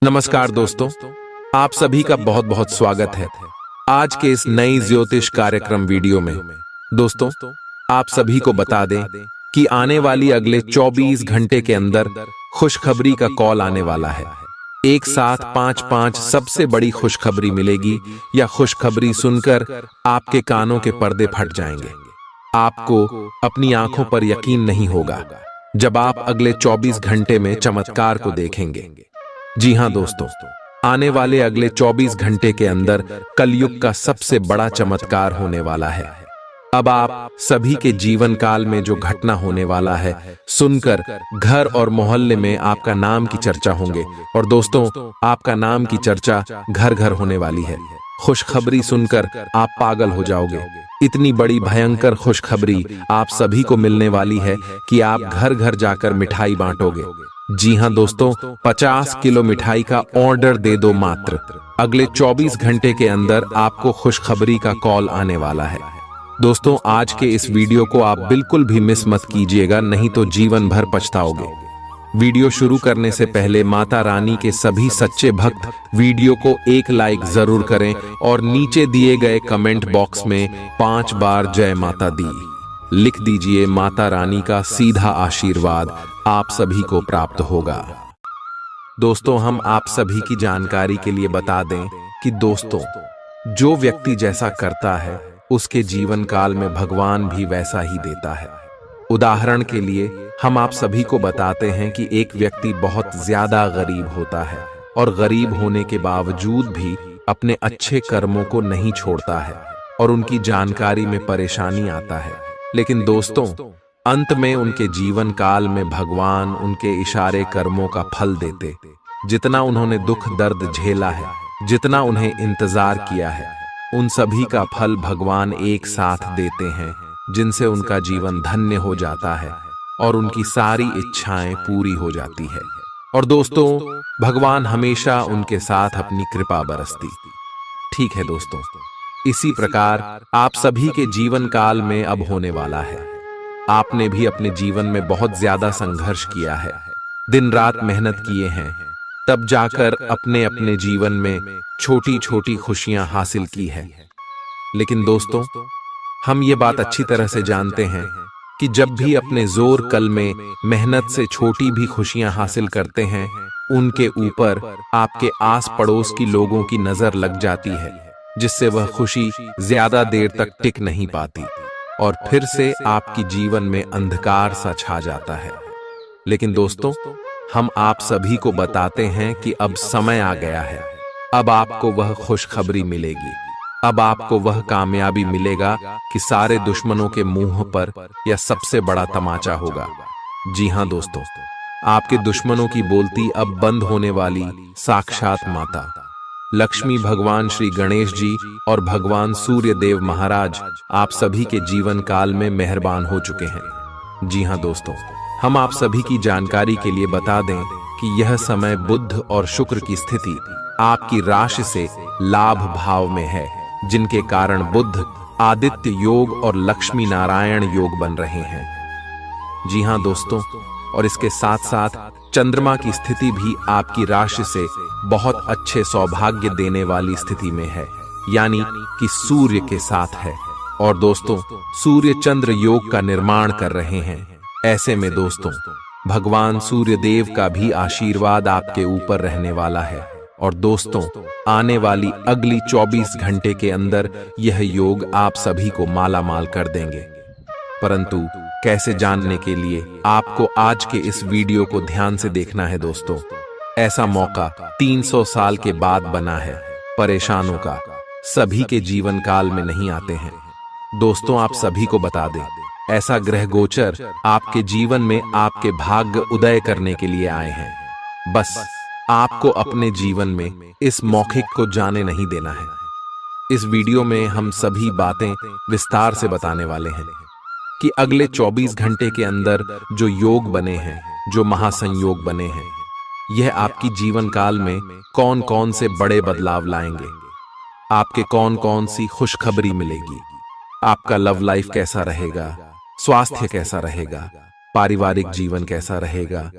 नमस्कार दोस्तों, आप सभी का बहुत बहुत स्वागत है आज के इस नई ज्योतिष कार्यक्रम वीडियो में। दोस्तों, आप सभी को बता दें कि आने वाली अगले 24 घंटे के अंदर खुशखबरी का कॉल आने वाला है। एक साथ पांच सबसे बड़ी खुशखबरी मिलेगी या खुशखबरी सुनकर आपके कानों के पर्दे फट जाएंगे। आपको अपनी आंखों पर यकीन नहीं होगा जब आप अगले 24 घंटे में चमत्कार को देखेंगे। जी हां दोस्तों, आने वाले अगले 24 घंटे के अंदर कलयुग का सबसे बड़ा चमत्कार होने वाला है। अब आप सभी के जीवन काल में जो घटना होने वाला है सुनकर घर और मोहल्ले में आपका नाम की चर्चा होंगे। और दोस्तों, आपका नाम की चर्चा घर घर होने वाली है। खुशखबरी सुनकर आप पागल हो जाओगे। इतनी बड़ी भयंकर खुशखबरी आप सभी को मिलने वाली है कि आप घर घर जाकर मिठाई बांटोगे। जी हां दोस्तों, 50 किलो मिठाई का ऑर्डर दे दो मात्र। अगले 24 घंटे के अंदर आपको खुशखबरी का कॉल आने वाला है। दोस्तों, आज के इस वीडियो को आप बिल्कुल भी मिस मत कीजिएगा, नहीं तो जीवन भर पछताओगे। वीडियो शुरू करने से पहले माता रानी के सभी सच्चे भक्त वीडियो को एक लाइक जरूर करें और नीचे दिए गए कमेंट बॉक्स में 5 बार जय माता दी लिख दीजिए। माता रानी का सीधा आशीर्वाद आप सभी को प्राप्त होगा। दोस्तों, हम आप सभी की जानकारी के लिए बता दें कि दोस्तों, जो व्यक्ति जैसा करता है उसके जीवन काल में भगवान भी वैसा ही देता है। उदाहरण के लिए हम आप सभी को बताते हैं कि एक व्यक्ति बहुत ज्यादा गरीब होता है और गरीब होने के बावजूद भी अपने अच्छे कर्मों को नहीं छोड़ता है और उनकी जानकारी में परेशानी आता है। लेकिन दोस्तों, अंत में उनके जीवन काल में भगवान उनके इशारे कर्मों का फल देते। जितना उन्होंने दुख दर्द झेला है, जितना उन्हें इंतजार किया है, उन सभी का फल भगवान एक साथ देते हैं, जिनसे उनका जीवन धन्य हो जाता है और उनकी सारी इच्छाएं पूरी हो जाती है। और दोस्तों, भगवान हमेशा उनके साथ अपनी कृपा बरसती। ठीक है दोस्तों, इसी प्रकार आप सभी के जीवन काल में अब होने वाला है। आपने भी अपने जीवन में बहुत ज्यादा संघर्ष किया है, दिन रात मेहनत किए हैं, तब जाकर अपने अपने जीवन में छोटी छोटी खुशियां हासिल की है। लेकिन दोस्तों, हम ये बात अच्छी तरह से जानते हैं कि जब भी अपने जोर कल में मेहनत से छोटी भी खुशियां हासिल करते हैं, उनके ऊपर आपके आस पड़ोस की लोगों की नजर लग जाती है, जिससे वह खुशी ज्यादा देर तक टिक नहीं पाती और फिर से आपकी जीवन में अंधकार सा छा जाता है। लेकिन दोस्तों, हम आप सभी को बताते हैं कि अब समय आ गया है। अब आपको वह खुशखबरी मिलेगी। अब आपको वह कामयाबी मिलेगा कि सारे दुश्मनों के मुंह पर यह सबसे बड़ा तमाचा होगा। जी हां दोस्तों, आपके दुश्मनों की बोलती अब बंद होने वाली साक्षात माता लक्ष्मी, भगवान श्री गणेश जी और भगवान सूर्य देव महाराज आप सभी के जीवन काल में मेहरबान हो चुके हैं। जी हां दोस्तों, हम आप सभी की जानकारी के लिए बता दें कि यह समय बुध और शुक्र की स्थिति आपकी राशि से लाभ भाव में है, जिनके कारण बुध आदित्य योग और लक्ष्मी नारायण योग बन रहे हैं। जी हां दोस्तों, और इसके साथ साथ चंद्रमा की स्थिति भी आपकी राशि से बहुत अच्छे सौभाग्य देने वाली स्थिति में है, यानी कि सूर्य के साथ है। और दोस्तों, सूर्य चंद्र योग का निर्माण कर रहे हैं। ऐसे में दोस्तों, भगवान सूर्य देव का भी आशीर्वाद आपके ऊपर रहने वाला है। और दोस्तों, आने वाली अगली 24 घंटे के अंदर यह योग आप सभी को माला माल कर देंगे। परंतु कैसे जानने के लिए आपको आज के इस वीडियो को ध्यान से देखना है दोस्तों। ऐसा मौका 300 साल के बाद बना है। परेशानों का सभी के जीवन काल में नहीं आते हैं। दोस्तों, आप सभी को बता दें, ऐसा ग्रह गोचर आपके जीवन में आपके भाग्य उदय करने के लिए आए हैं। बस आपको अपने जीवन में इस मौके को जाने नहीं देना है। इस वीडियो में हम सभी बातें विस्तार से बताने वाले हैं कि अगले 24 घंटे के अंदर जो योग बने हैं, जो महासंयोग बने हैं, यह आपकी जीवन काल में कौन कौन से बड़े बदलाव लाएंगे, आपके कौन कौन सी खुशखबरी मिलेगी, आपका लव लाइफ कैसा रहेगा, स्वास्थ्य कैसा रहेगा, पारिवारिक जीवन कैसा रहेगा,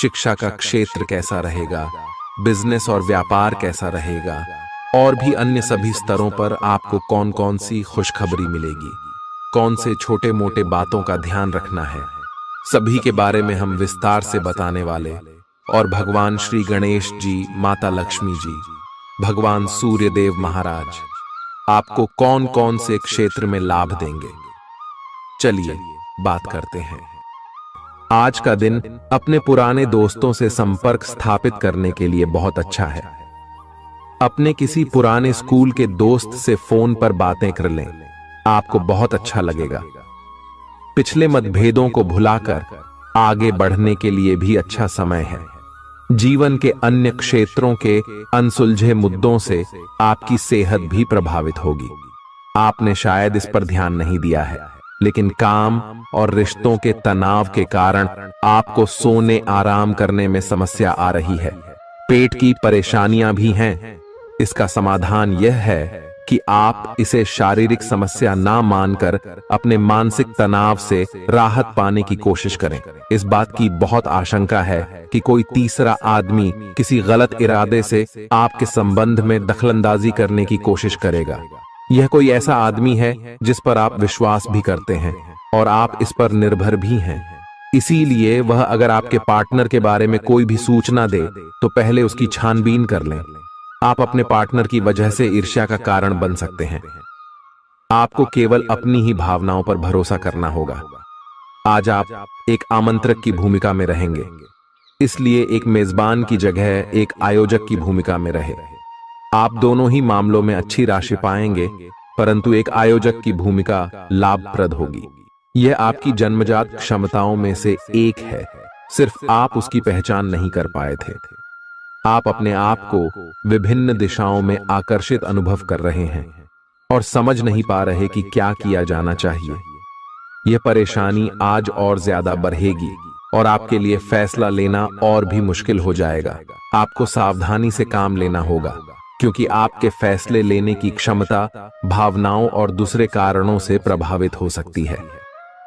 शिक्षा का क्षेत्र कैसा रहेगा, बिजनेस और व्यापार कैसा रहेगा, और भी अन्य सभी स्तरों पर आपको कौन कौन सी खुशखबरी मिलेगी, कौन से छोटे मोटे बातों का ध्यान रखना है, सभी के बारे में हम विस्तार से बताने वाले। और भगवान श्री गणेश जी, माता लक्ष्मी जी, भगवान सूर्य देव महाराज आपको कौन कौन से क्षेत्र में लाभ देंगे, चलिए बात करते हैं। आज का दिन अपने पुराने दोस्तों से संपर्क स्थापित करने के लिए बहुत अच्छा है। अपने किसी पुराने स्कूल के दोस्त से फोन पर बातें कर लें, आपको बहुत अच्छा लगेगा। पिछले मतभेदों को भुलाकर आगे बढ़ने के लिए भी अच्छा समय है। जीवन के अन्य क्षेत्रों के अनसुलझे मुद्दों से आपकी सेहत भी प्रभावित होगी। आपने शायद इस पर ध्यान नहीं दिया है, लेकिन काम और रिश्तों के तनाव के कारण आपको सोने आराम करने में समस्या आ रही है। पेट की परेशानियां भी हैं। इसका समाधान यह है कि आप इसे शारीरिक समस्या ना मानकर अपने मानसिक तनाव से राहत पाने की कोशिश करें। इस बात की बहुत आशंका है कि कोई तीसरा आदमी किसी गलत इरादे से आपके संबंध में दखलंदाजी करने की कोशिश करेगा। यह कोई ऐसा आदमी है जिस पर आप विश्वास भी करते हैं और आप इस पर निर्भर भी हैं। इसीलिए वह अगर आपके पार्टनर के बारे में कोई भी सूचना दे तो पहले उसकी छानबीन कर लें। आप अपने पार्टनर की वजह से ईर्ष्या का कारण बन सकते हैं। आपको केवल अपनी ही भावनाओं पर भरोसा करना होगा। आज आप एक आमंत्रक की भूमिका में रहेंगे, इसलिए एक मेजबान की जगह एक आयोजक की भूमिका में रहे। आप दोनों ही मामलों में अच्छी राशि पाएंगे, परंतु एक आयोजक की भूमिका लाभप्रद होगी। यह आपकी जन्मजात क्षमताओं में से एक है, सिर्फ आप उसकी पहचान नहीं कर पाए थे। आप अपने आप को विभिन्न दिशाओं में आकर्षित अनुभव कर रहे हैं और समझ नहीं पा रहे कि क्या किया जाना चाहिए। यह परेशानी आज और ज्यादा बढ़ेगी और आपके लिए फैसला लेना और भी मुश्किल हो जाएगा। आपको सावधानी से काम लेना होगा, क्योंकि आपके फैसले लेने की क्षमता भावनाओं और दूसरे कारणों से प्रभावित हो सकती है।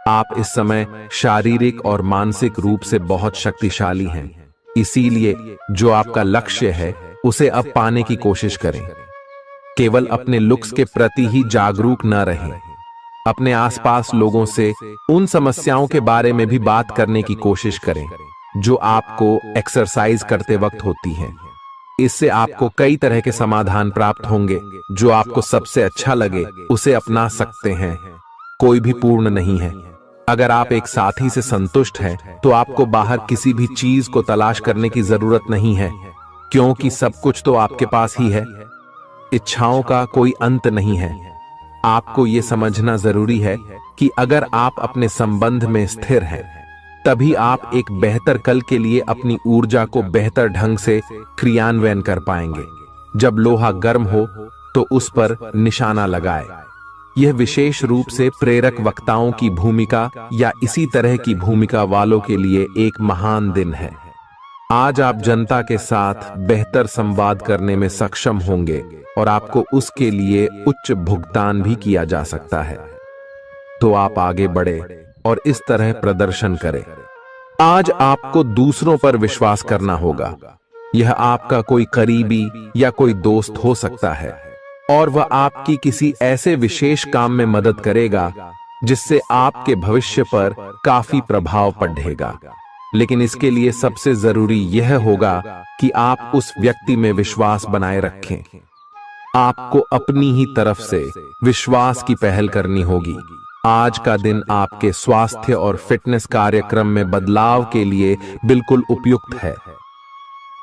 आप इस समय शारीरिक और मानसिक रूप से बहुत शक्तिशाली हैं। इसीलिए जो आपका लक्ष्य है उसे अब पाने की कोशिश करें। केवल अपने लुक्स के प्रति ही जागरूक न रहें। अपने आसपास लोगों से उन समस्याओं के बारे में भी बात करने की कोशिश करें जो आपको एक्सरसाइज करते वक्त होती हैं। इससे आपको कई तरह के समाधान प्राप्त होंगे। जो आपको सबसे अच्छा लगे उसे अपना सकते हैं। कोई भी पूर्ण नहीं है। अगर आप एक साथी से संतुष्ट हैं तो आपको बाहर किसी भी चीज को तलाश करने की जरूरत नहीं है, क्योंकि सब कुछ तो आपके पास ही है। इच्छाओं का कोई अंत नहीं है। आपको यह समझना जरूरी है कि अगर आप अपने संबंध में स्थिर हैं, तभी आप एक बेहतर कल के लिए अपनी ऊर्जा को बेहतर ढंग से क्रियान्वयन कर पाएंगे। जब लोहा गर्म हो तो उस पर निशाना लगाए। यह विशेष रूप से प्रेरक वक्ताओं की भूमिका या इसी तरह की भूमिका वालों के लिए एक महान दिन है। आज आप जनता के साथ बेहतर संवाद करने में सक्षम होंगे और आपको उसके लिए उच्च भुगतान भी किया जा सकता है। तो आप आगे बढ़े और इस तरह प्रदर्शन करें। आज आपको दूसरों पर विश्वास करना होगा। यह आपका कोई करीबी या कोई दोस्त हो सकता है और वह आपकी किसी ऐसे विशेष काम में मदद करेगा जिससे आपके भविष्य पर काफी प्रभाव पड़ेगा। लेकिन इसके लिए सबसे जरूरी यह होगा कि आप उस व्यक्ति में विश्वास बनाए रखें। आपको अपनी ही तरफ से विश्वास की पहल करनी होगी। आज का दिन आपके स्वास्थ्य और फिटनेस कार्यक्रम में बदलाव के लिए बिल्कुल उपयुक्त है।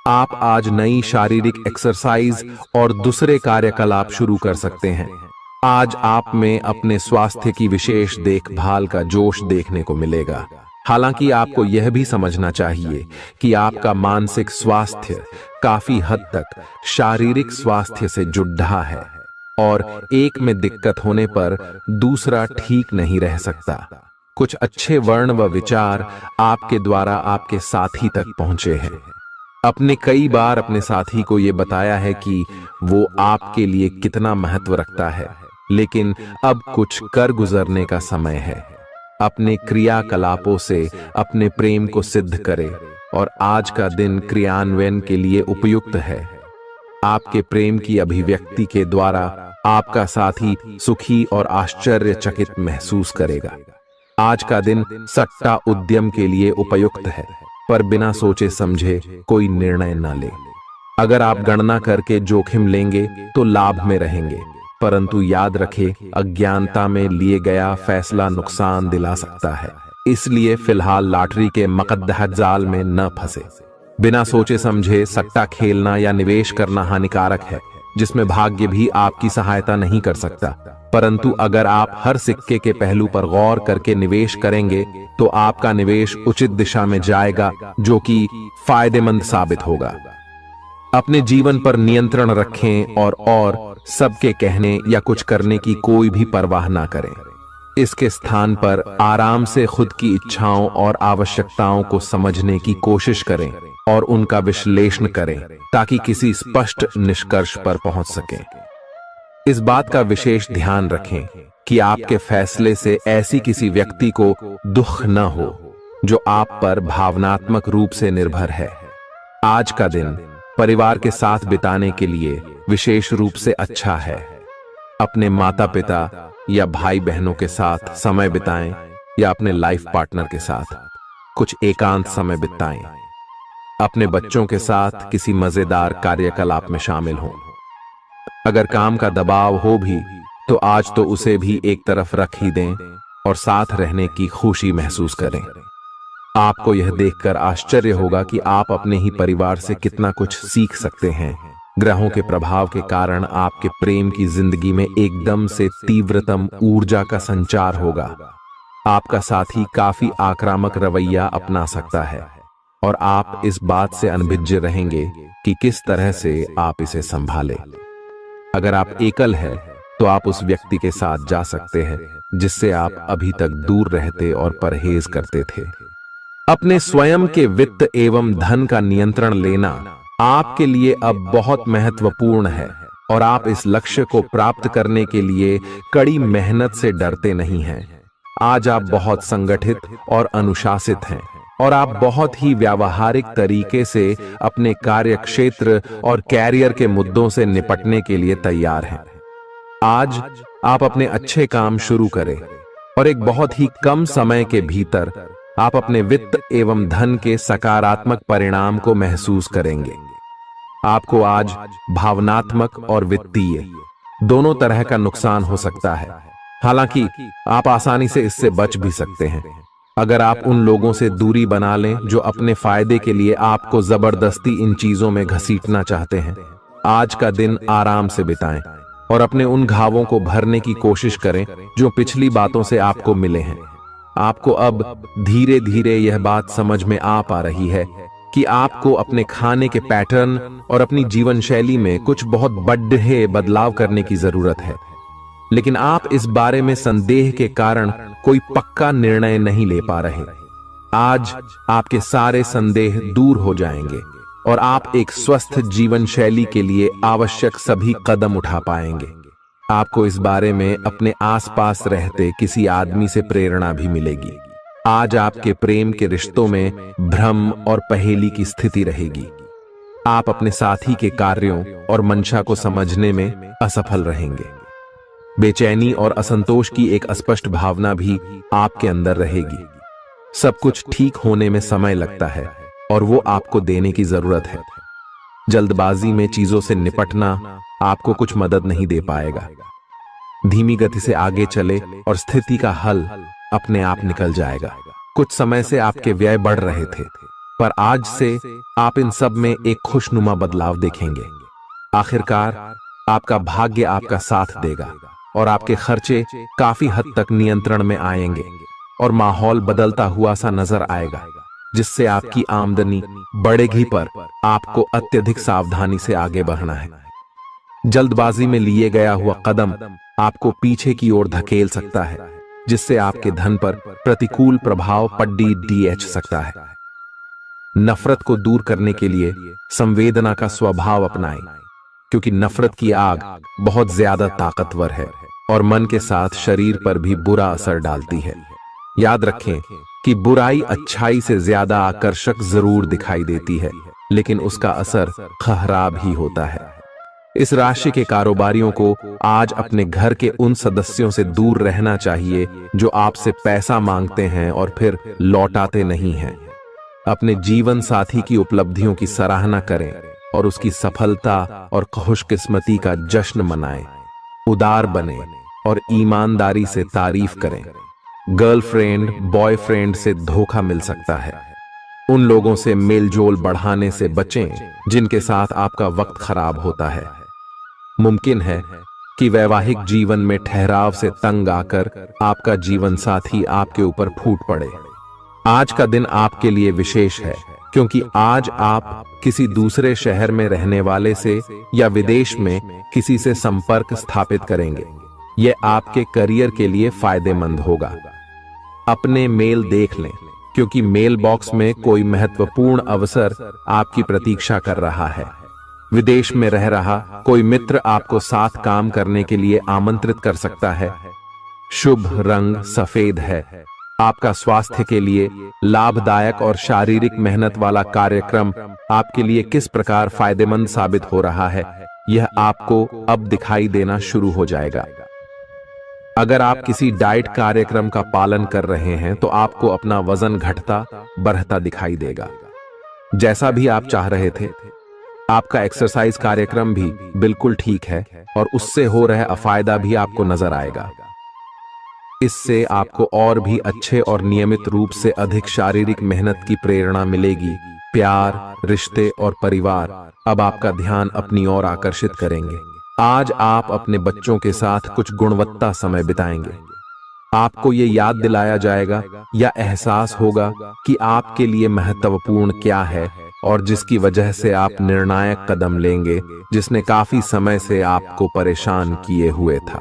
आप आज नई शारीरिक एक्सरसाइज और दूसरे कार्यकलाप शुरू कर सकते हैं। आज आप में अपने स्वास्थ्य की विशेष देखभाल का जोश देखने को मिलेगा। हालांकि आपको यह भी समझना चाहिए कि आपका मानसिक स्वास्थ्य काफी हद तक शारीरिक स्वास्थ्य से जुड़ा है और एक में दिक्कत होने पर दूसरा ठीक नहीं रह सकता। कुछ अच्छे वर्ण व विचार आपके द्वारा आपके साथी तक पहुंचे हैं। अपने कई बार अपने साथी को यह बताया है कि वो आपके लिए कितना महत्व रखता है, लेकिन अब कुछ कर गुजरने का समय है। अपने क्रियाकलापों से अपने प्रेम को सिद्ध करें और आज का दिन क्रियान्वयन के लिए उपयुक्त है। आपके प्रेम की अभिव्यक्ति के द्वारा आपका साथी सुखी और आश्चर्यचकित महसूस करेगा। आज का दिन सट्टा उद्यम के लिए उपयुक्त है, पर बिना सोचे समझे कोई निर्णय न ले। अगर आप गणना करके जोखिम लेंगे तो लाभ में रहेंगे, परंतु याद रखें, अज्ञानता में लिए गया फैसला नुकसान दिला सकता है। इसलिए फिलहाल लॉटरी के मकद्दह जाल में न फंसे। बिना सोचे समझे सट्टा खेलना या निवेश करना हानिकारक है, जिसमें भाग्य भी आपकी सहायता नहीं कर सकता। परंतु अगर आप हर सिक्के के पहलू पर गौर करके निवेश करेंगे तो आपका निवेश उचित दिशा में जाएगा, जो कि फायदेमंद साबित होगा। अपने जीवन पर नियंत्रण रखें और सबके कहने या कुछ करने की कोई भी परवाह ना करें। इसके स्थान पर आराम से खुद की इच्छाओं और आवश्यकताओं को समझने की कोशिश करें और उनका विश्लेषण करें, ताकि किसी स्पष्ट निष्कर्ष पर पहुंच सकें। इस बात का विशेष ध्यान रखें कि आपके फैसले से ऐसी किसी व्यक्ति को दुख न हो जो आप पर भावनात्मक रूप से निर्भर है। आज का दिन परिवार के साथ बिताने के लिए विशेष रूप से अच्छा है। अपने माता पिता या भाई बहनों के साथ समय बिताएं या अपने लाइफ पार्टनर के साथ कुछ एकांत समय बिताएं। अपने बच्चों के साथ किसी मजेदार कार्यकलाप में शामिल हों। अगर काम का दबाव हो भी तो आज तो उसे भी एक तरफ रख ही दें और साथ रहने की खुशी महसूस करें। आपको यह देखकर आश्चर्य होगा कि आप अपने ही परिवार से कितना कुछ सीख सकते हैं। ग्रहों के प्रभाव के कारण आपके प्रेम की जिंदगी में एकदम से तीव्रतम ऊर्जा का संचार होगा। आपका साथी काफी आक्रामक रवैया अपना सकता है और आप इस बात से अनभिज्ञ रहेंगे कि किस तरह से आप इसे संभालें। अगर आप एकल हैं तो आप उस व्यक्ति के साथ जा सकते हैं जिससे आप अभी तक दूर रहते और परहेज करते थे। अपने स्वयं के वित्त एवं धन का नियंत्रण लेना आपके लिए अब बहुत महत्वपूर्ण है और आप इस लक्ष्य को प्राप्त करने के लिए कड़ी मेहनत से डरते नहीं हैं। आज आप बहुत संगठित और अनुशासित हैं और आप बहुत ही व्यावहारिक तरीके से अपने कार्यक्षेत्र और कैरियर के मुद्दों से निपटने के लिए तैयार हैं। आज आप अपने अच्छे काम शुरू करें और एक बहुत ही कम समय के भीतर आप अपने वित्त एवं धन के सकारात्मक परिणाम को महसूस करेंगे। आपको आज भावनात्मक और वित्तीय दोनों तरह का नुकसान हो सकता है। हालांकि आप आसानी से इससे बच भी सकते हैं अगर आप उन लोगों से दूरी बना लें जो अपने फायदे के लिए आपको जबरदस्ती इन चीजों में घसीटना चाहते हैं। आज का दिन आराम से बिताएं और अपने उन घावों को भरने की कोशिश करें जो पिछली बातों से आपको मिले हैं। आपको अब धीरे धीरे यह बात समझ में आ पा रही है कि आपको अपने खाने के पैटर्न और अपनी जीवन शैली में कुछ बहुत बड़े बदलाव करने की जरूरत है, लेकिन आप इस बारे में संदेह के कारण कोई पक्का निर्णय नहीं ले पा रहे। आज आपके सारे संदेह दूर हो जाएंगे और आप एक स्वस्थ जीवन शैली के लिए आवश्यक सभी कदम उठा पाएंगे। आपको इस बारे में अपने आसपास रहते किसी आदमी से प्रेरणा भी मिलेगी। आज आपके प्रेम के रिश्तों में भ्रम और पहेली की स्थिति रहेगी। आप अपने साथी के कार्यों और मंशा को समझने में असफल रहेंगे। बेचैनी और असंतोष की एक अस्पष्ट भावना भी आपके अंदर रहेगी। सब कुछ ठीक होने में समय लगता है और वो आपको देने की जरूरत है। जल्दबाजी में चीजों से निपटना आपको कुछ मदद नहीं दे पाएगा। धीमी गति से आगे चले और स्थिति का हल अपने आप निकल जाएगा। कुछ समय से आपके व्यय बढ़ रहे थे, पर आज से आप इन सब में एक खुशनुमा बदलाव देखेंगे। आखिरकार आपका भाग्य आपका साथ देगा और आपके खर्चे काफी हद तक नियंत्रण में आएंगे और माहौल बदलता हुआ सा नजर आएगा, जिससे आपकी आमदनी बढ़ेगी, पर आपको अत्यधिक सावधानी से आगे बढ़ना है। जल्दबाजी में लिए गया हुआ कदम आपको पीछे की ओर धकेल सकता है, जिससे आपके धन पर प्रतिकूल प्रभाव पड़ सकता है। नफरत को दूर करने के लिए संवेदना का स्वभाव अपनाएं, क्योंकि नफरत की आग बहुत ज्यादा ताकतवर है और मन के साथ शरीर पर भी बुरा असर डालती है। याद रखें, कि बुराई अच्छाई से ज्यादा आकर्षक जरूर दिखाई देती है, लेकिन उसका असर खराब ही होता है। इस राशि के कारोबारियों को आज अपने घर के उन सदस्यों से दूर रहना चाहिए जो आपसे पैसा मांगते हैं और फिर लौटाते नहीं हैं। अपने जीवन साथी की उपलब्धियों की सराहना करें और उसकी सफलता और खुशकिस्मती का जश्न मनाएं। उदार बने और ईमानदारी से तारीफ करें। गर्लफ्रेंड बॉयफ्रेंड से धोखा मिल सकता है। उन लोगों से मेलजोल बढ़ाने से बचें जिनके साथ आपका वक्त खराब होता है। मुमकिन है कि वैवाहिक जीवन में ठहराव से तंग आकर आपका जीवन साथी आपके ऊपर फूट पड़े। आज का दिन आपके लिए विशेष है क्योंकि आज आप किसी दूसरे शहर में रहने वाले से या विदेश में किसी से संपर्क स्थापित करेंगे। यह आपके करियर के लिए फायदेमंद होगा। अपने मेल देख लें क्योंकि मेल बॉक्स में कोई महत्वपूर्ण अवसर आपकी प्रतीक्षा कर रहा है। विदेश में रह रहा कोई मित्र आपको साथ काम करने के लिए आमंत्रित कर सकता है। शुभ रंग सफेद है। आपका स्वास्थ्य के लिए लाभदायक और शारीरिक मेहनत वाला कार्यक्रम आपके लिए किस प्रकार फायदेमंद साबित हो रहा है, यह आपको अब दिखाई देना शुरू हो जाएगा। अगर आप किसी डाइट कार्यक्रम का पालन कर रहे हैं तो आपको अपना वजन घटता बढ़ता दिखाई देगा। जैसा भी आप चाह रहे थे, आपका एक्सरसाइज कार्यक्रम भी बिल्कुल ठीक है और उससे हो रहा अफायदा भी आपको नजर आएगा। इससे आपको और भी अच्छे और नियमित रूप से अधिक शारीरिक मेहनत की प्रेरणा मिलेगी। प्यार, रिश्ते और परिवार अब आपका ध्यान अपनी ओर आकर्षित करेंगे। आज आप अपने बच्चों के साथ कुछ गुणवत्ता समय बिताएंगे। आपको ये याद दिलाया जाएगा या एहसास होगा कि आपके लिए महत्वपूर्ण क्या है और जिसकी वजह से आप निर्णायक कदम लेंगे जिसने काफी समय से आपको परेशान किए हुए था।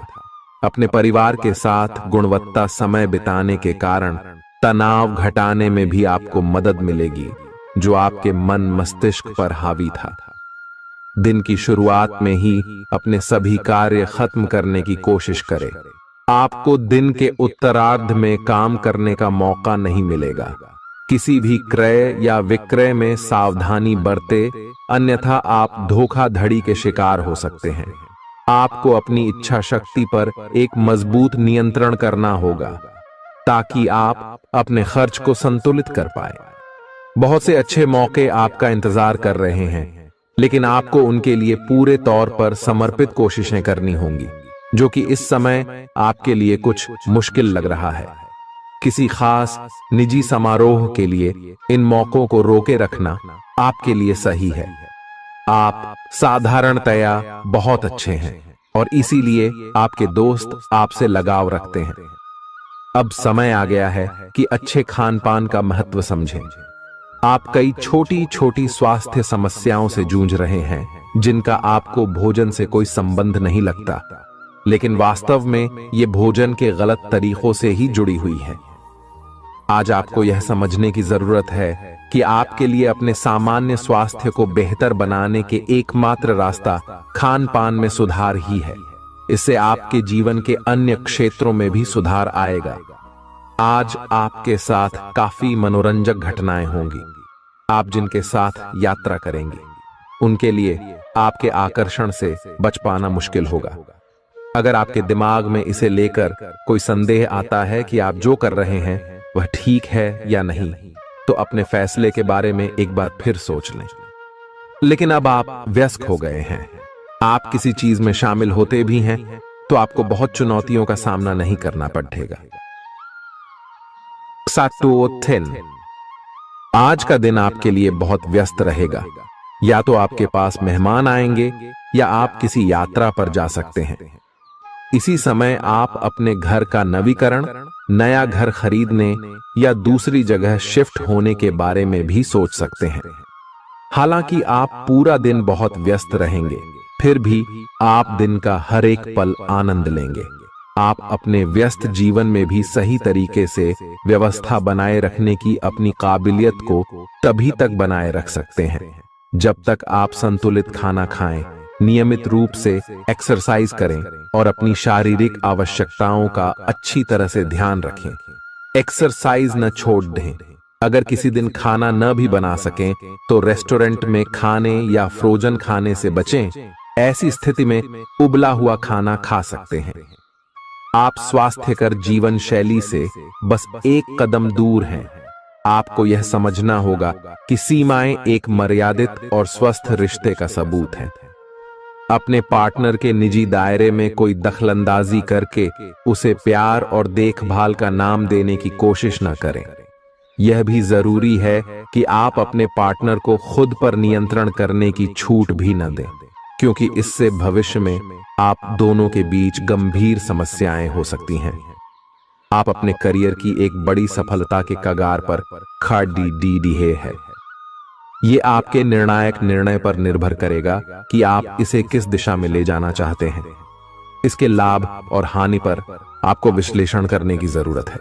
अपने परिवार के साथ गुणवत्ता समय बिताने के कारण तनाव घटाने में भी आपको मदद मिलेगी जो आपके मन मस्तिष्क पर हावी था। दिन की शुरुआत में ही अपने सभी कार्य खत्म करने की कोशिश करें। आपको दिन के उत्तरार्ध में काम करने का मौका नहीं मिलेगा। किसी भी क्रय या विक्रय में सावधानी बरते, अन्यथा आप धोखाधड़ी के शिकार हो सकते हैं। आपको अपनी इच्छा शक्ति पर एक मजबूत नियंत्रण करना होगा ताकि आप अपने खर्च को संतुलित कर पाए। बहुत से अच्छे मौके आपका इंतजार कर रहे हैं, लेकिन आपको उनके लिए पूरे तौर पर समर्पित कोशिशें करनी होंगी, जो कि इस समय आपके लिए कुछ मुश्किल लग रहा है। किसी खास निजी समारोह के लिए इन मौकों को रोके रखना आपके लिए सही है। आप साधारणतया बहुत अच्छे हैं और इसीलिए आपके दोस्त आपसे लगाव रखते हैं। अब समय आ गया है कि अच्छे खान पान का महत्व समझें। आप कई छोटी छोटी स्वास्थ्य समस्याओं से जूझ रहे हैं जिनका आपको भोजन से कोई संबंध नहीं लगता, लेकिन वास्तव में ये भोजन के गलत तरीकों से ही जुड़ी हुई है। आज आपको यह समझने की जरूरत है कि आपके लिए अपने सामान्य स्वास्थ्य को बेहतर बनाने के एकमात्र रास्ता खान पान में सुधार ही है। इससे आपके जीवन के अन्य क्षेत्रों में भी सुधार आएगा। आज आपके साथ काफी मनोरंजक घटनाएं होंगी। आप जिनके साथ यात्रा करेंगे उनके लिए आपके आकर्षण से बच पाना मुश्किल होगा। अगर आपके दिमाग में इसे लेकर कोई संदेह आता है कि आप जो कर रहे हैं वह ठीक है या नहीं, तो अपने फैसले के बारे में एक बार फिर सोच लें। लेकिन अब आप वयस्क हो गए हैं, आप किसी चीज में शामिल होते भी हैं तो आपको बहुत चुनौतियों का सामना नहीं करना पड़ेगा। आज का दिन आपके लिए बहुत व्यस्त रहेगा। या तो आपके पास मेहमान आएंगे या आप किसी यात्रा पर जा सकते हैं। इसी समय आप अपने घर का नवीकरण, नया घर खरीदने या दूसरी जगह शिफ्ट होने के बारे में भी सोच सकते हैं। हालांकि आप पूरा दिन बहुत व्यस्त रहेंगे, फिर भी आप दिन का हर एक पल आनंद लेंगे। आप अपने व्यस्त जीवन में भी सही तरीके से व्यवस्था बनाए रखने की अपनी काबिलियत को तभी तक बनाए रख सकते हैं जब तक आप संतुलित खाना खाएं, नियमित रूप से एक्सरसाइज करें और अपनी शारीरिक आवश्यकताओं का अच्छी तरह से ध्यान रखें। एक्सरसाइज न छोड़ दें। अगर किसी दिन खाना न भी बना सकें तो रेस्टोरेंट में खाने या फ्रोजन खाने से बचें। ऐसी स्थिति में उबला हुआ खाना खा सकते हैं। आप स्वास्थ्यकर जीवन शैली से बस एक कदम दूर हैं। आपको यह समझना होगा कि सीमाएं एक मर्यादित और स्वस्थ रिश्ते का सबूत है। अपने पार्टनर के निजी दायरे में कोई दखलंदाजी करके उसे प्यार और देखभाल का नाम देने की कोशिश न करें। यह भी जरूरी है कि आप अपने पार्टनर को खुद पर नियंत्रण करने की छूट भी न दें, क्योंकि इससे भविष्य में आप दोनों के बीच गंभीर समस्याएं हो सकती हैं। आप अपने करियर की एक बड़ी सफलता के कगार पर खड़ी है। ये आपके निर्णायक निर्णय पर निर्भर करेगा कि आप इसे किस दिशा में ले जाना चाहते हैं। इसके लाभ और हानि पर आपको विश्लेषण करने की जरूरत है।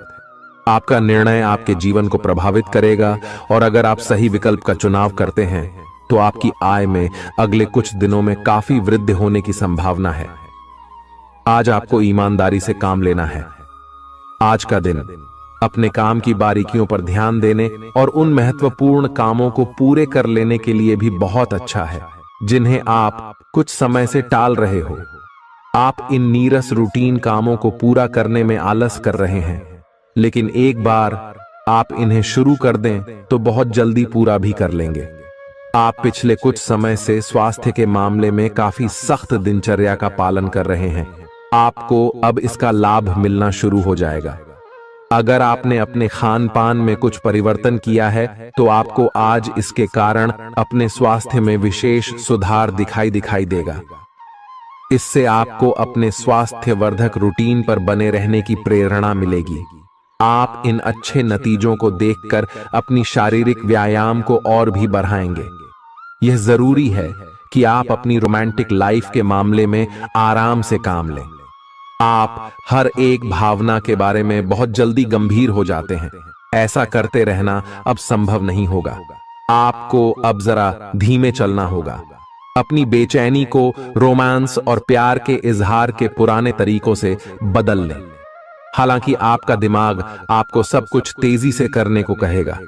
आपका निर्णय आपके जीवन को प्रभावित करेगा, और अगर आप सही विकल्प का चुनाव करते हैं तो आपकी आय में अगले कुछ दिनों में काफी वृद्धि होने की संभावना है। आज आपको ईमानदारी से काम लेना है। आज का दिन अपने काम की बारीकियों पर ध्यान देने और उन महत्वपूर्ण कामों को पूरे कर लेने के लिए भी बहुत अच्छा है जिन्हें आप कुछ समय से टाल रहे हो। आप इन नीरस रूटीन कामों को पूरा करने में आलस कर रहे हैं, लेकिन एक बार आप इन्हें शुरू कर दें तो बहुत जल्दी पूरा भी कर लेंगे। आप पिछले कुछ समय से स्वास्थ्य के मामले में काफी सख्त दिनचर्या का पालन कर रहे हैं। आपको अब इसका लाभ मिलना शुरू हो जाएगा। अगर आपने अपने खान पान में कुछ परिवर्तन किया है तो आपको आज इसके कारण अपने स्वास्थ्य में विशेष सुधार दिखाई देगा। इससे आपको अपने स्वास्थ्यवर्धक रूटीन पर बने रहने की प्रेरणा मिलेगी। आप इन अच्छे नतीजों को देखकर अपनी शारीरिक व्यायाम को और भी बढ़ाएंगे। यह जरूरी है कि आप अपनी रोमांटिक लाइफ के मामले में आराम से काम लें। आप हर एक भावना के बारे में बहुत जल्दी गंभीर हो जाते हैं। ऐसा करते रहना अब संभव नहीं होगा। आपको अब जरा धीमे चलना होगा। अपनी बेचैनी को रोमांस और प्यार के इजहार के पुराने तरीकों से बदल लें। हालांकि आपका दिमाग आपको सब कुछ तेजी से करने को कहेगा।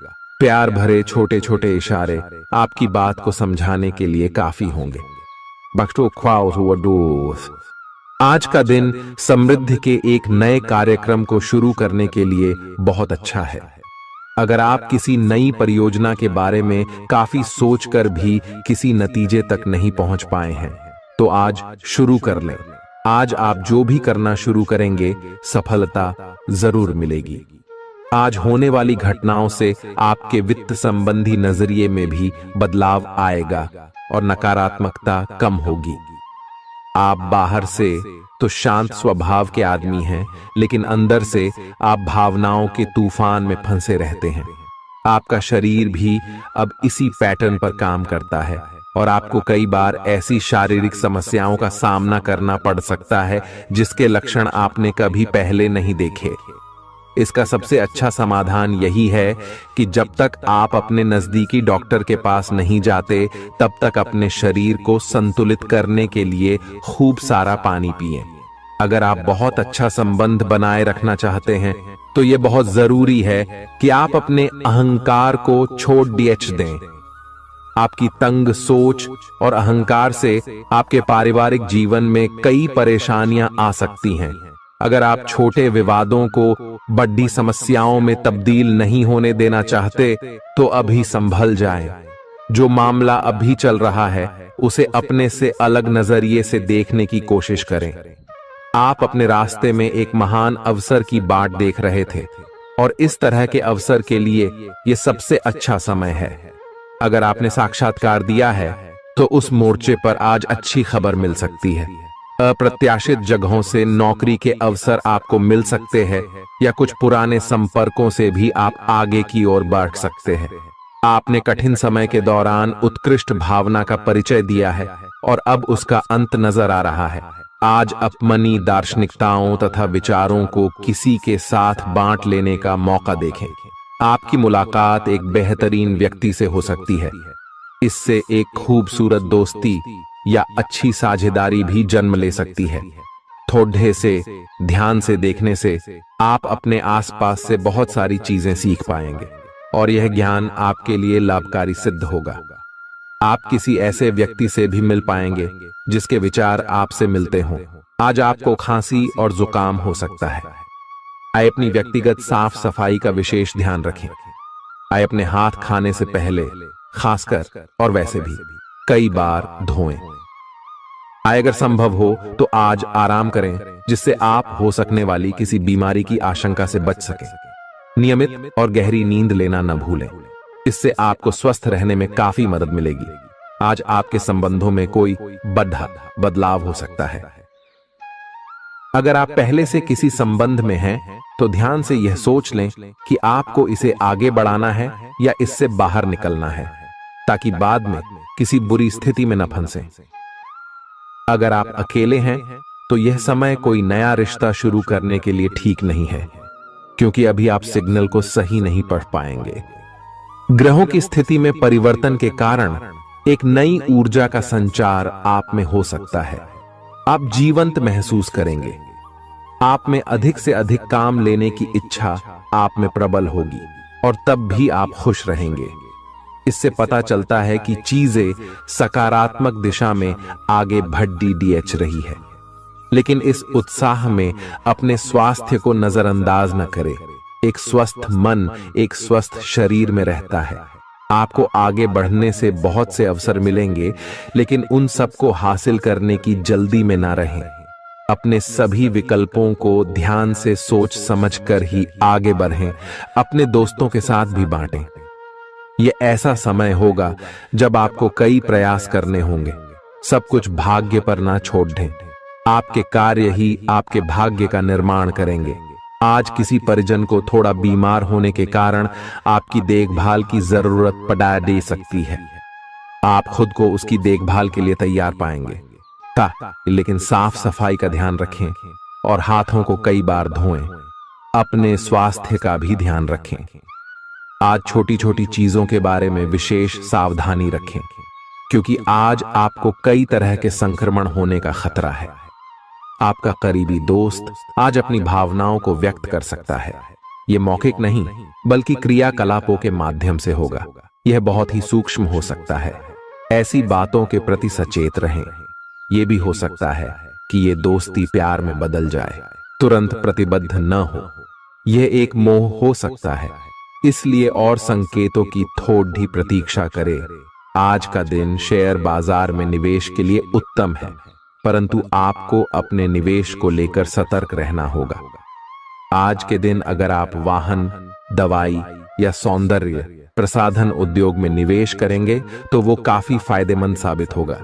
प्यार भरे छोटे छोटे इशारे आपकी बात को समझाने के लिए काफी होंगे। आज का दिन समृद्धि के एक नए कार्यक्रम को शुरू करने के लिए बहुत अच्छा है। अगर आप किसी नई परियोजना के बारे में काफी सोचकर भी किसी नतीजे तक नहीं पहुंच पाए हैं तो आज शुरू कर लें। आज आप जो भी करना शुरू करेंगे सफलता जरूर मिलेगी। आज होने वाली घटनाओं से आपके वित्त संबंधी नजरिए में भी बदलाव आएगा और नकारात्मकता कम होगी। आप बाहर से तो शांत स्वभाव के आदमी हैं, लेकिन अंदर से आप भावनाओं के तूफान में फंसे रहते हैं। आपका शरीर भी अब इसी पैटर्न पर काम करता है और आपको कई बार ऐसी शारीरिक समस्याओं का सामना करना पड़ सकता है जिसके लक्षण आपने कभी पहले नहीं देखे। इसका सबसे अच्छा समाधान यही है कि जब तक आप अपने नजदीकी डॉक्टर के पास नहीं जाते तब तक अपने शरीर को संतुलित करने के लिए खूब सारा पानी पिएं। अगर आप बहुत अच्छा संबंध बनाए रखना चाहते हैं तो यह बहुत जरूरी है कि आप अपने अहंकार को छोड़ दें। आपकी तंग सोच और अहंकार से आपके पारिवारिक जीवन में कई परेशानियां आ सकती हैं। अगर आप छोटे विवादों को बड़ी समस्याओं में तब्दील नहीं होने देना चाहते तो अभी संभल जाएं। जो मामला अभी चल रहा है उसे अपने से अलग नजरिए से देखने की कोशिश करें। आप अपने रास्ते में एक महान अवसर की बाट देख रहे थे और इस तरह के अवसर के लिए यह सबसे अच्छा समय है। अगर आपने साक्षात्कार दिया है तो उस मोर्चे पर आज अच्छी खबर मिल सकती है। अप्रत्याशित जगहों से नौकरी के अवसर आपको मिल सकते हैं या कुछ पुराने संपर्कों से भी आप आगे की ओर बढ़ सकते हैं। आपने कठिन समय के दौरान उत्कृष्ट भावना का परिचय दिया है और अब उसका अंत नजर आ रहा है। आज अपनी दार्शनिकताओं तथा विचारों को किसी के साथ बांट लेने का मौका देखें। आपकी मुलाकात एक बेहतरीन व्यक्ति से हो सकती है। इससे एक खूबसूरत दोस्ती या अच्छी साझेदारी भी जन्म ले सकती है। थोड़े से ध्यान से देखने से आप अपने आसपास से बहुत सारी चीजें सीख पाएंगे और यह ज्ञान आपके लिए लाभकारी सिद्ध होगा। आप किसी ऐसे व्यक्ति से भी मिल पाएंगे जिसके विचार आपसे मिलते हों। आज आपको खांसी और जुकाम हो सकता है। आइए अपनी व्यक्तिगत साफ सफाई का विशेष ध्यान रखें। आइए अपने हाथ खाने से पहले खासकर और वैसे भी कई बार धोएं। आइए अगर संभव हो तो आज आराम करें जिससे आप हो सकने वाली किसी बीमारी की आशंका से बच सकें। नियमित और गहरी नींद लेना न भूलें, इससे आपको स्वस्थ रहने में काफी मदद मिलेगी। आज आपके संबंधों में कोई बड़ा बदलाव हो सकता है। अगर आप पहले से किसी संबंध में हैं तो ध्यान से यह सोच लें कि आपको इसे आगे बढ़ाना है या इससे बाहर निकलना है, ताकि बाद में किसी बुरी स्थिति में न फंसें। अगर आप अकेले हैं तो यह समय कोई नया रिश्ता शुरू करने के लिए ठीक नहीं है, क्योंकि अभी आप सिग्नल को सही नहीं पढ़ पाएंगे। ग्रहों की स्थिति में परिवर्तन के कारण एक नई ऊर्जा का संचार आप में हो सकता है। आप जीवंत महसूस करेंगे। आप में अधिक से अधिक काम लेने की इच्छा आप में प्रबल होगी और तब भी आप खुश रहेंगे। इससे पता चलता है कि चीजें सकारात्मक दिशा में आगे बढ़ रही है। लेकिन इस उत्साह में अपने स्वास्थ्य को नजरअंदाज न करें। एक स्वस्थ मन एक स्वस्थ शरीर में रहता है। आपको आगे बढ़ने से बहुत से अवसर मिलेंगे, लेकिन उन सबको हासिल करने की जल्दी में ना रहें। अपने सभी विकल्पों को ध्यान से सोच समझकर ही आगे बढ़ें। अपने दोस्तों के साथ भी बांटें। यह ऐसा समय होगा जब आपको कई प्रयास करने होंगे। सब कुछ भाग्य पर ना छोड़ दें। आपके कार्य ही आपके भाग्य का निर्माण करेंगे। आज किसी परिजन को थोड़ा बीमार होने के कारण आपकी देखभाल की जरूरत पड़ा दे सकती है। आप खुद को उसकी देखभाल के लिए तैयार पाएंगे, लेकिन साफ सफाई का ध्यान रखें और हाथों को कई बार धोएं। अपने स्वास्थ्य का भी ध्यान रखें। आज छोटी छोटी चीजों के बारे में विशेष सावधानी रखें, क्योंकि आज आपको कई तरह के संक्रमण होने का खतरा है। आपका करीबी दोस्त आज अपनी भावनाओं को व्यक्त कर सकता है। यह मौखिक नहीं बल्कि क्रियाकलापों के माध्यम से होगा। यह बहुत ही सूक्ष्म हो सकता है। ऐसी बातों के प्रति सचेत रहें। यह भी हो सकता है कि यह दोस्ती प्यार में बदल जाए। तुरंत प्रतिबद्ध न हो। यह एक मोह हो सकता है, इसलिए और संकेतों की थोड़ी प्रतीक्षा करें। आज का दिन शेयर बाजार में निवेश के लिए उत्तम है, परंतु आपको अपने निवेश को लेकर सतर्क रहना होगा। आज के दिन अगर आप वाहन, दवाई या सौंदर्य प्रसाधन उद्योग में निवेश करेंगे तो वो काफी फायदेमंद साबित होगा।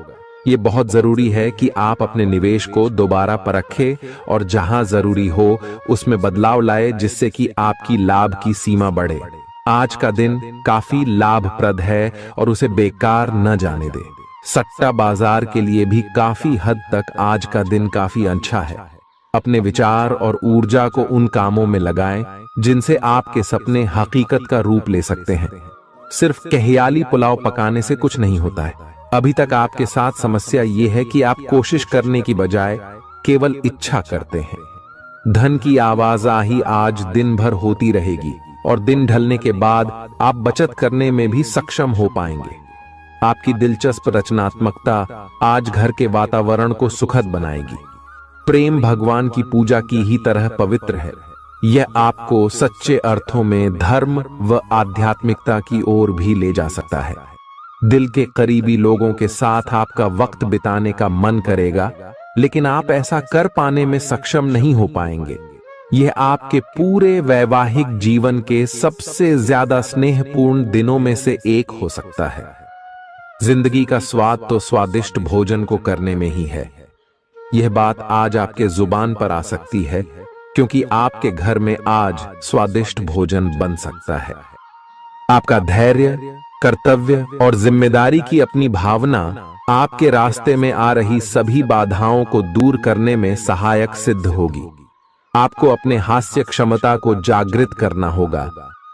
ये बहुत जरूरी है कि आप अपने निवेश को दोबारा परखें और जहां जरूरी हो उसमें बदलाव लाए, जिससे कि आपकी लाभ की सीमा बढ़े। आज का दिन काफी लाभप्रद है और उसे बेकार न जाने दें। सट्टा बाजार के लिए भी काफी हद तक आज का दिन काफी अच्छा है। अपने विचार और ऊर्जा को उन कामों में लगाएं जिनसे आपके सपने हकीकत का रूप ले सकते हैं। सिर्फ कहियाली पुलाव पकाने से कुछ नहीं होता है। अभी तक आपके साथ समस्या यह है कि आप कोशिश करने की बजाय केवल इच्छा करते हैं। धन की आवाजाही आज दिन भर होती रहेगी और दिन ढलने के बाद आप बचत करने में भी सक्षम हो पाएंगे। आपकी दिलचस्प रचनात्मकता आज घर के वातावरण को सुखद बनाएगी। प्रेम भगवान की पूजा की ही तरह पवित्र है। यह आपको सच्चे अर्थों में धर्म व आध्यात्मिकता की ओर भी ले जा सकता है। दिल के करीबी लोगों के साथ आपका वक्त बिताने का मन करेगा, लेकिन आप ऐसा कर पाने में सक्षम नहीं हो पाएंगे। यह आपके पूरे वैवाहिक जीवन के सबसे ज्यादा स्नेहपूर्ण दिनों में से एक हो सकता है। जिंदगी का स्वाद तो स्वादिष्ट भोजन को करने में ही है। यह बात आज आपके जुबान पर आ सकती है, क्योंकि आपके घर में आज स्वादिष्ट भोजन बन सकता है। आपका धैर्य, कर्तव्य और जिम्मेदारी की अपनी भावना आपके रास्ते में आ रही सभी बाधाओं को दूर करने में सहायक सिद्ध होगी। आपको अपने हास्य क्षमता को जागृत करना होगा,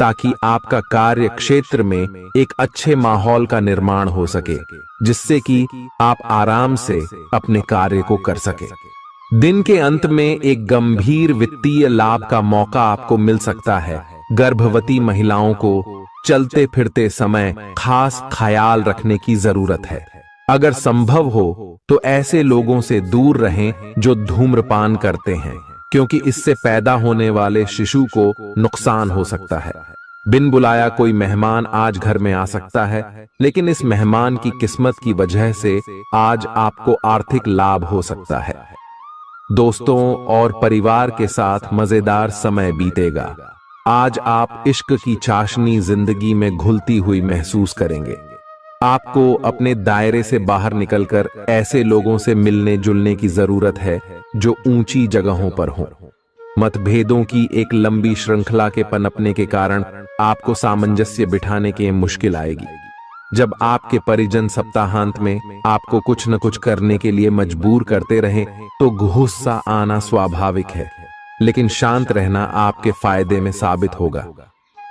ताकि आपका कार्य क्षेत्र में एक अच्छे माहौल का निर्माण हो सके, जिससे कि आप आराम से अपने कार्य को कर सके। दिन के अंत में एक गंभीर वित्तीय लाभ का मौका आपको मिल सकता है। गर्भवती महिलाओं को चलते फिरते समय खास ख्याल रखने की जरूरत है। अगर संभव हो तो ऐसे लोगों से दूर रहें जो धूम्रपान करते हैं, क्योंकि इससे पैदा होने वाले शिशु को नुकसान हो सकता है। बिन बुलाया कोई मेहमान आज घर में आ सकता है, लेकिन इस मेहमान की किस्मत की वजह से आज आपको आर्थिक लाभ हो सकता है। दोस्तों और परिवार के साथ मजेदार समय बीतेगा। आज आप इश्क की चाशनी जिंदगी में घुलती हुई महसूस करेंगे। आपको अपने दायरे से बाहर निकलकर ऐसे लोगों से मिलने जुलने की जरूरत है जो ऊंची जगहों पर हों। मतभेदों की एक लंबी श्रृंखला के पनपने के कारण आपको सामंजस्य बिठाने की मुश्किल आएगी। जब आपके परिजन सप्ताहांत में आपको कुछ न कुछ करने के लिए मजबूर करते रहें तो गुस्सा आना स्वाभाविक है, लेकिन शांत रहना आपके फायदे में साबित होगा।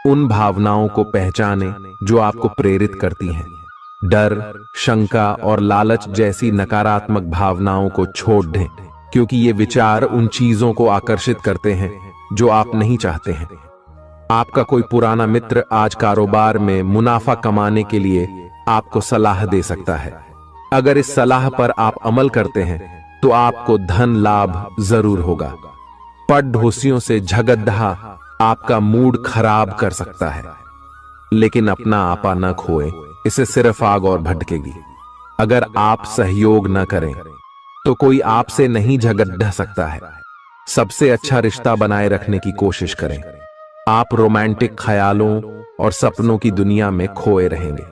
उन भावनाओं को पहचानें जो आपको प्रेरित करती हैं। डर, शंका और लालच जैसी नकारात्मक भावनाओं को छोड़ दें, क्योंकि ये विचार उन चीजों को आकर्षित करते हैं जो आप नहीं चाहते हैं। आपका कोई पुराना मित्र आज कारोबार में मुनाफा कमाने के लिए आपको सलाह दे सकता है। अगर इस सलाह पर आप अमल करते हैं तो आपको धन लाभ जरूर होगा। पड़ोसियों से झगड़ा आपका मूड खराब कर सकता है, लेकिन अपना आपा न खोएं, इससे सिर्फ आग और भड़केगी। अगर आप सहयोग न करें तो कोई आपसे नहीं झगड़ सकता है। सबसे अच्छा रिश्ता बनाए रखने की कोशिश करें। आप रोमांटिक ख्यालों और सपनों की दुनिया में खोए रहेंगे।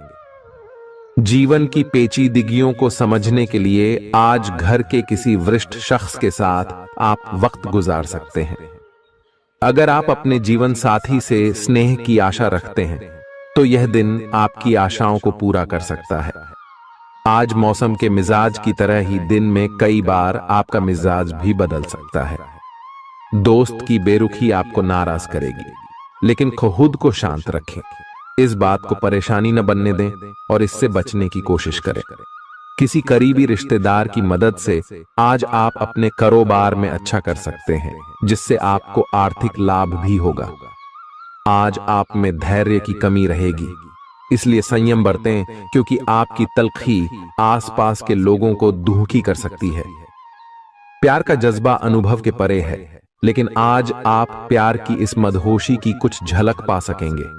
जीवन की पेचीदगियों को समझने के लिए आज घर के किसी वरिष्ठ शख्स के साथ आप वक्त गुजार सकते हैं। अगर आप अपने जीवन साथी से स्नेह की आशा रखते हैं तो यह दिन आपकी आशाओं को पूरा कर सकता है। आज मौसम के मिजाज की तरह ही दिन में कई बार आपका मिजाज भी बदल सकता है। दोस्त की बेरुखी आपको नाराज करेगी, लेकिन खुद को शांत रखें। इस बात को परेशानी न बनने दें और इससे बचने की कोशिश करें। किसी करीबी रिश्तेदार की मदद से आज आप अपने कारोबार में अच्छा कर सकते हैं, जिससे आपको आर्थिक लाभ भी होगा। आज आप में धैर्य की कमी रहेगी, इसलिए संयम बरतें, क्योंकि आपकी तलखी आसपास के लोगों को दुखी कर सकती है। प्यार का जज्बा अनुभव के परे है, लेकिन आज आप प्यार की इस मदहोशी की कुछ झलक पा सकेंगे।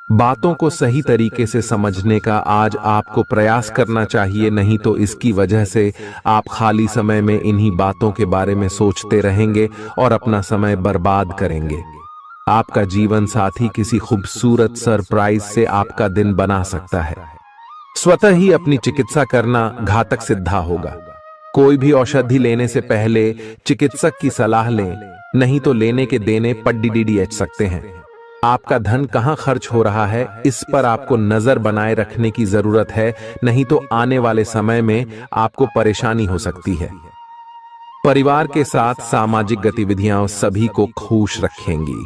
बातों को सही तरीके से समझने का आज आपको प्रयास करना चाहिए, नहीं तो इसकी वजह से आप खाली समय में इन्हीं बातों के बारे में सोचते रहेंगे और अपना समय बर्बाद करेंगे। आपका जीवन साथी किसी खूबसूरत सरप्राइज से आपका दिन बना सकता है। स्वतः ही अपनी चिकित्सा करना घातक सिद्ध होगा। कोई भी औषधि लेने से पहले चिकित्सक की सलाह लें, नहीं तो लेने के देने पड्डीडीएच सकते हैं। आपका धन कहां खर्च हो रहा है, इस पर आपको नजर बनाए रखने की जरूरत है, नहीं तो आने वाले समय में आपको परेशानी हो सकती है। परिवार के साथ सामाजिक गतिविधियां सभी को खुश रखेंगी।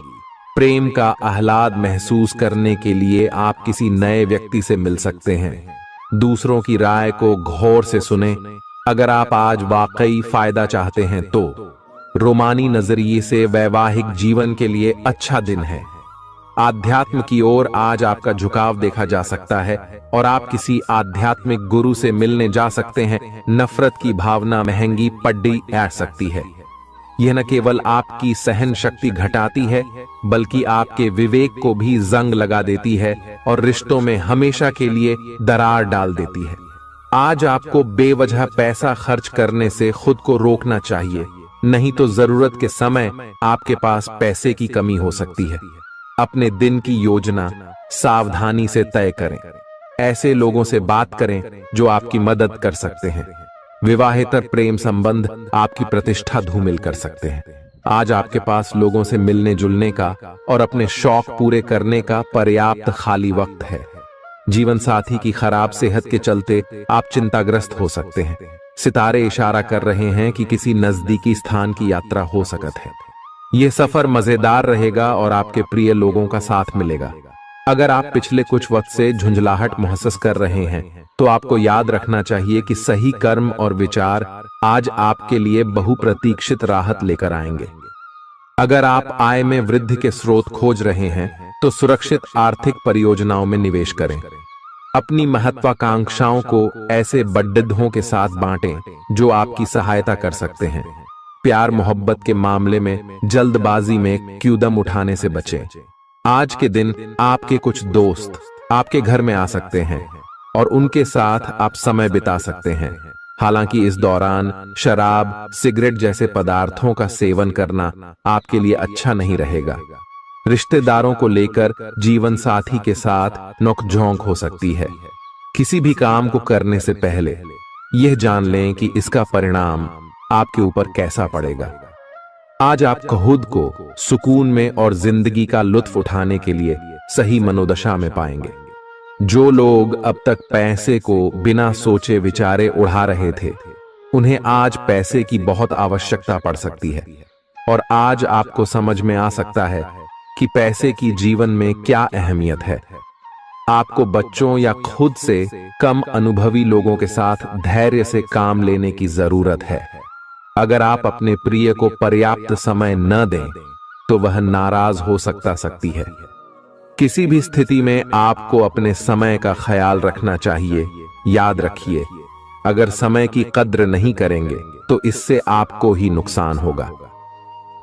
प्रेम का आह्लाद महसूस करने के लिए आप किसी नए व्यक्ति से मिल सकते हैं। दूसरों की राय को गौर से सुनें। अगर आप आज वाकई फायदा चाहते हैं तो रोमानी नजरिए से वैवाहिक जीवन के लिए अच्छा दिन है। आध्यात्म की ओर आज आपका झुकाव देखा जा सकता है और आप किसी आध्यात्मिक गुरु से मिलने जा सकते हैं। नफरत की भावना महंगी पड्डी आ सकती है। यह न केवल आपकी सहन शक्ति घटाती है, बल्कि आपके विवेक को भी जंग लगा देती है और रिश्तों में हमेशा के लिए दरार डाल देती है। आज आपको बेवजह पैसा खर्च करने से खुद को रोकना चाहिए, नहीं तो जरूरत के समय आपके पास पैसे की कमी हो सकती है। अपने दिन की योजना सावधानी से तय करें। ऐसे लोगों से बात करें जो आपकी मदद कर सकते हैं। विवाहेतर प्रेम संबंध आपकी प्रतिष्ठा धूमिल कर सकते हैं। आज आपके पास लोगों से मिलने जुलने का और अपने शौक पूरे करने का पर्याप्त खाली वक्त है। जीवन साथी की खराब सेहत के चलते आप चिंताग्रस्त हो सकते हैं। सितारे इशारा कर रहे हैं कि किसी नजदीकी स्थान की यात्रा हो सकत है। यह सफर मजेदार रहेगा और आपके प्रिय लोगों का साथ मिलेगा। अगर आप पिछले कुछ वक्त से झुंझलाहट महसूस कर रहे हैं तो आपको याद रखना चाहिए कि सही कर्म और विचार आज आपके लिए बहुप्रतीक्षित राहत लेकर आएंगे। अगर आप आय में वृद्धि के स्रोत खोज रहे हैं तो सुरक्षित आर्थिक परियोजनाओं में निवेश करें। अपनी महत्वाकांक्षाओं को ऐसे बड्ढों के साथ बांटें जो आपकी सहायता कर सकते हैं। प्यार मोहब्बत के मामले में जल्दबाजी में कदम उठाने से बचें। आज के दिन आपके कुछ दोस्त आपके घर में आ सकते हैं और उनके साथ आप समय बिता सकते हैं। हालांकि इस दौरान शराब, सिगरेट जैसे पदार्थों का सेवन करना आपके लिए अच्छा नहीं रहेगा। रिश्तेदारों को लेकर जीवन साथी के साथ नोकझोंक हो सकती है। किसी भी काम को करने से पहले यह जान लें कि इसका परिणाम आपके ऊपर कैसा पड़ेगा। आज आप खुद को सुकून में और जिंदगी का लुत्फ उठाने के लिए सही मनोदशा में पाएंगे। जो लोग अब तक पैसे को बिना सोचे विचारे उड़ा रहे थे, उन्हें आज पैसे की बहुत आवश्यकता पड़ सकती है और आज आपको समझ में आ सकता है कि पैसे की जीवन में क्या अहमियत है। आपको बच्चों या खुद से कम अनुभवी लोगों के साथ धैर्य से काम लेने की जरूरत है। अगर आप अपने प्रिय को पर्याप्त समय न दें तो वह नाराज हो सकती है। किसी भी स्थिति में आपको अपने समय का ख्याल रखना चाहिए। याद रखिए, अगर समय की कद्र नहीं करेंगे तो इससे आपको ही नुकसान होगा।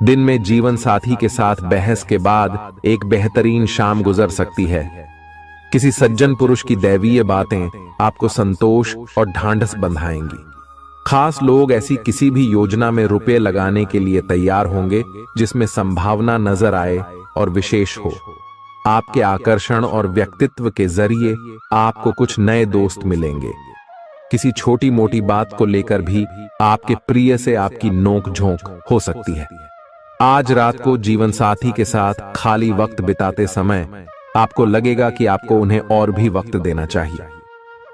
दिन में जीवन साथी के साथ बहस के बाद एक बेहतरीन शाम गुजर सकती है। किसी सज्जन पुरुष की दैवीय बातें आपको संतोष और ढांढस बंधाएंगी। खास लोग ऐसी किसी भी योजना में रुपए लगाने के लिए तैयार होंगे जिसमें संभावना नजर आए और विशेष हो। आपके आकर्षण और व्यक्तित्व के जरिए आपको कुछ नए दोस्त मिलेंगे। किसी छोटी मोटी बात को लेकर भी आपके प्रिय से आपकी नोक-झोंक हो सकती है। आज रात को जीवन साथी के साथ खाली वक्त बिताते समय आपको लगेगा कि आपको उन्हें और भी वक्त देना चाहिए।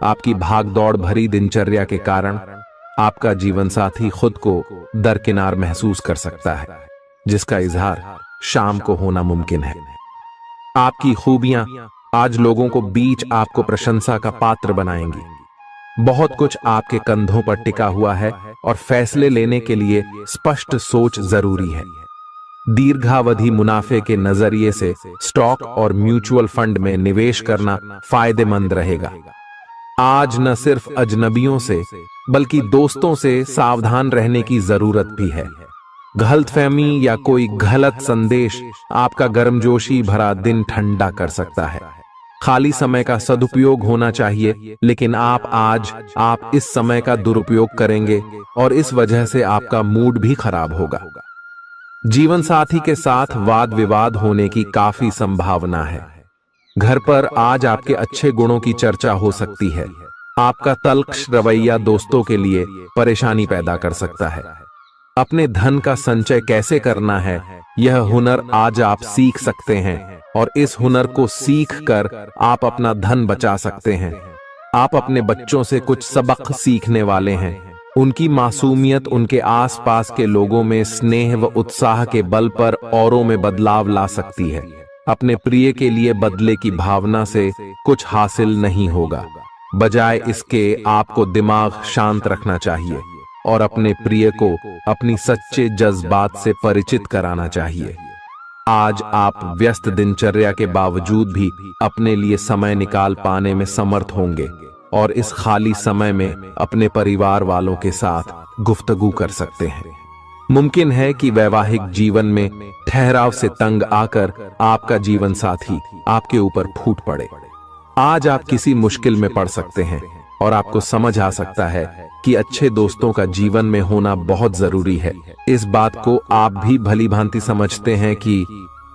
आपकी भागदौड़ भरी दिनचर्या के कारण आपका जीवन साथी खुद को दरकिनार महसूस कर सकता है, जिसका इजहार शाम को होना मुमकिन है। आपकी खूबियां आज लोगों को बीच आपको प्रशंसा का पात्र बनाएंगी। बहुत कुछ आपके कंधों पर टिका हुआ है और फैसले लेने के लिए स्पष्ट सोच जरूरी है। दीर्घावधि मुनाफे के नजरिए से स्टॉक और म्यूचुअल फंड में निवेश करना फायदेमंद रहेगा। आज न सिर्फ अजनबियों से बल्कि दोस्तों से सावधान रहने की जरूरत भी है। गलतफहमी या कोई गलत संदेश आपका गर्मजोशी भरा दिन ठंडा कर सकता है। खाली समय का सदुपयोग होना चाहिए, लेकिन आप इस समय का दुरुपयोग करेंगे और इस वजह से आपका मूड भी खराब होगा। जीवन साथी के साथ वाद विवाद होने की काफी संभावना है। घर पर आज आपके अच्छे गुणों की चर्चा हो सकती है। आपका तल्ख रवैया दोस्तों के लिए परेशानी पैदा कर सकता है। अपने धन का संचय कैसे करना है, यह हुनर आज आप सीख सकते हैं और इस हुनर को सीख कर आप अपना धन बचा सकते हैं। आप अपने बच्चों से कुछ सबक सीखने वाले हैं। उनकी मासूमियत उनके आसपास के लोगों में स्नेह व उत्साह के बल पर औरों में बदलाव ला सकती है। अपने प्रिय के लिए बदले की भावना से कुछ हासिल नहीं होगा। बजाय इसके आपको दिमाग शांत रखना चाहिए और अपने प्रिय को अपनी सच्चे जज्बात से परिचित कराना चाहिए। आज आप व्यस्त दिनचर्या के बावजूद भी अपने लिए समय निकाल पाने में समर्थ होंगे और इस खाली समय में अपने परिवार वालों के साथ गुफ्तगू कर सकते हैं। मुमकिन है कि वैवाहिक जीवन में ठहराव से तंग आकर आपका जीवन साथी आपके ऊपर फूट पड़े। आज आप किसी मुश्किल में पड़ सकते हैं और आपको समझ आ सकता है कि अच्छे दोस्तों का जीवन में होना बहुत जरूरी है। इस बात को आप भी भली भांति समझते हैं कि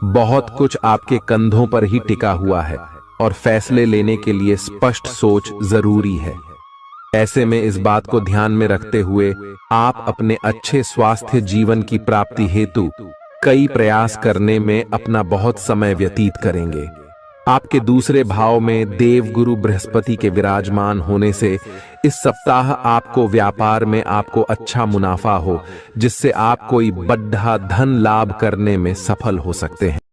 बहुत कुछ आपके कंधों पर ही टिका हुआ है और फैसले लेने के लिए स्पष्ट सोच जरूरी है। ऐसे में इस बात को ध्यान में रखते हुए आप अपने अच्छे स्वास्थ्य जीवन की प्राप्ति हेतु कई प्रयास करने में अपना बहुत समय व्यतीत करेंगे। आपके दूसरे भाव में देवगुरु बृहस्पति के विराजमान होने से इस सप्ताह आपको व्यापार में आपको अच्छा मुनाफा हो, जिससे आप कोई बड़ा धन लाभ करने में सफल हो सकते हैं।